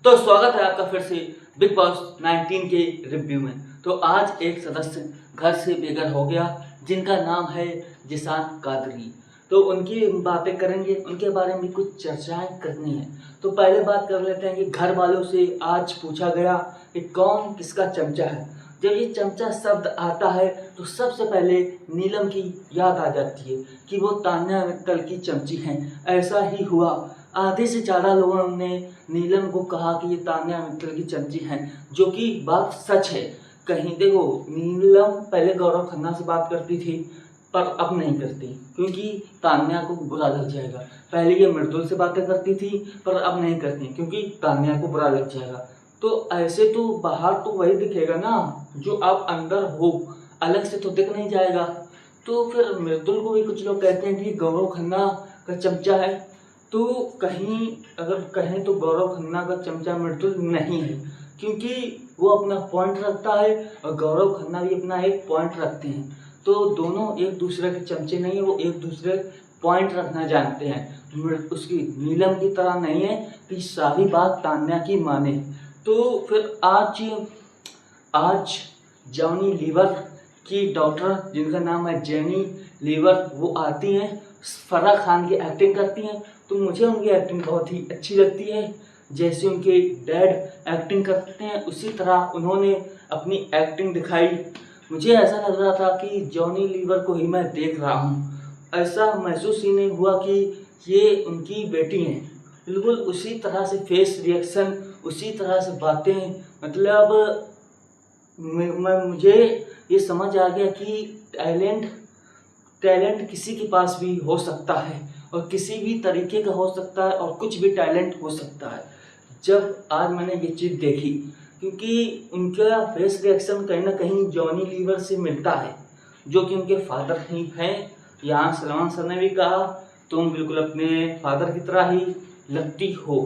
तो स्वागत है आपका फिर से बिग बॉस 19 के रिव्यू में। तो आज एक सदस्य घर से बेघर हो गया जिनका नाम है जिशान कादरी। तो उनकी बातें करेंगे, उनके बारे में कुछ चर्चाएं करनी है। तो पहले बात कर लेते हैं कि घर वालों से आज पूछा गया कि कौन किसका चमचा है। जब ये चमचा शब्द आता है तो सबसे पहले नीलम की याद आ जाती है कि वो तान्या मित्तल की चमची हैं। ऐसा ही हुआ, आधे से ज़्यादा लोगों ने नीलम को कहा कि ये तान्या मित्तल की चमची हैं, जो कि बात सच है। कहीं देखो, नीलम पहले गौरव खन्ना से बात करती थी पर अब नहीं करती क्योंकि तान्या को बुरा लग जाएगा। पहले ये मृदुल से बातें करती थी पर अब नहीं करती क्योंकि तान्या को बुरा लग जाएगा। तो ऐसे तो बाहर तो वही दिखेगा ना जो आप अंदर हो, अलग से तो दिख नहीं जाएगा। तो फिर मृदुल को भी कुछ लोग कहते हैं कि गौरव खन्ना का चमचा है। तो कहीं अगर कहें तो गौरव खन्ना का चमचा मृदुल नहीं है क्योंकि वो अपना पॉइंट रखता है और गौरव खन्ना भी अपना एक पॉइंट रखते हैं। तो दोनों एक दूसरे के चमचे नहीं है, वो एक दूसरे पॉइंट रखना जानते हैं। उसकी नीलम की तरह नहीं है कि सारी बात तान्या की माने। तो फिर आज जॉनी लीवर की डॉक्टर जिनका नाम है जेनी लीवर वो आती हैं, फराह खान की एक्टिंग करती हैं। तो मुझे उनकी एक्टिंग बहुत ही अच्छी लगती है। जैसे उनके डैड एक्टिंग करते हैं उसी तरह उन्होंने अपनी एक्टिंग दिखाई। मुझे ऐसा लग रहा था कि जॉनी लीवर को ही मैं देख रहा हूँ। ऐसा महसूस ही नहीं हुआ कि ये उनकी बेटी हैं। बिल्कुल उसी तरह से फेस रिएक्शन, उसी तरह से बातें, मतलब मुझे ये समझ आ गया कि टैलेंट किसी के पास भी हो सकता है और किसी भी तरीके का हो सकता है और कुछ भी टैलेंट हो सकता है। जब आज मैंने ये चीज़ देखी क्योंकि उनका फेस रिएक्शन कहीं ना कहीं जॉनी लीवर से मिलता है जो कि उनके फादर ही हैं। यहाँ सलमान सर ने भी कहा तुम बिल्कुल अपने फादर की तरह ही लगती हो।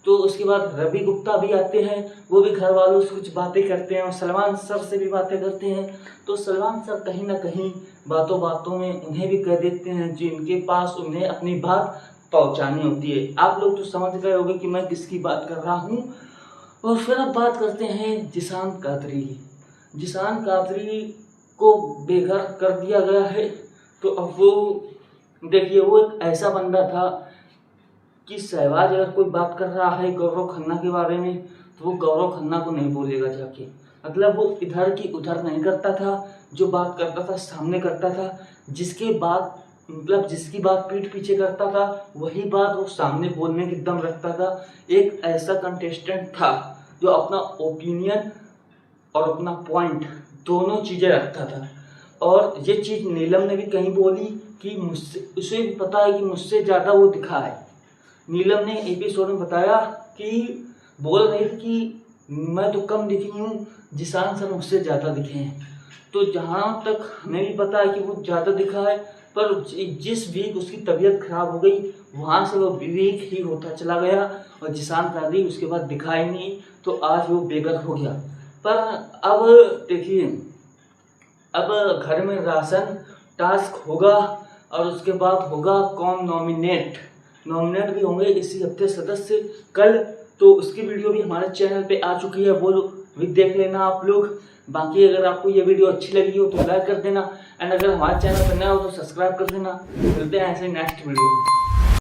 तो उसके बाद रवि गुप्ता भी आते हैं, वो भी घर वालों से कुछ बातें करते हैं और सलमान सर से भी बातें करते हैं। तो सलमान सर कहीं ना कहीं बातों बातों में उन्हें भी कह देते हैं जिनके पास उन्हें अपनी बात पहुंचानी होती है। आप लोग तो समझ गए होंगे कि मैं किसकी बात कर रहा हूँ। और फिर अब बात करते हैं जिशान कादरी की। जिशान कादरी को बेघर कर दिया गया है। तो अब वो देखिए, वो एक ऐसा बंदा था कि सहवाज अगर कोई बात कर रहा है गौरव खन्ना के बारे में तो वो गौरव खन्ना को नहीं बोलेगा जाके। मतलब वो इधर की उधर नहीं करता था, जो बात करता था सामने करता था। जिसकी बात पीठ पीछे करता था वही बात वो सामने बोलने की दम रखता था। एक ऐसा कंटेस्टेंट था जो अपना ओपिनियन और अपना पॉइंट दोनों चीज़ें रखता था। और ये चीज़ नीलम ने भी कहीं बोली कि उसे भी पता है कि मुझसे ज़्यादा वो दिखा है। नीलम ने एपिसोड में बताया कि बोल रही थी कि मैं तो कम दिखी हूँ, जिशान सर मुझसे ज़्यादा दिखे हैं। तो जहाँ तक हमें भी पता है कि वो ज़्यादा दिखा है, पर जिस वीक उसकी तबीयत खराब हो गई वहाँ से वो वीक ही होता चला गया और जिशान कादरी उसके बाद दिखा ही नहीं। तो आज वो बेघर हो गया। पर अब देखिए, अब घर में राशन टास्क होगा और उसके बाद होगा कौन नॉमिनेट भी होंगे इसी हफ्ते सदस्य कल। तो उसकी वीडियो भी हमारे चैनल पे आ चुकी है, वो भी देख लेना आप लोग। बाकी अगर आपको ये वीडियो अच्छी लगी हो तो लाइक कर देना एंड अगर हमारे चैनल पर नया हो तो सब्सक्राइब कर देना। मिलते हैं ऐसे नेक्स्ट वीडियो में।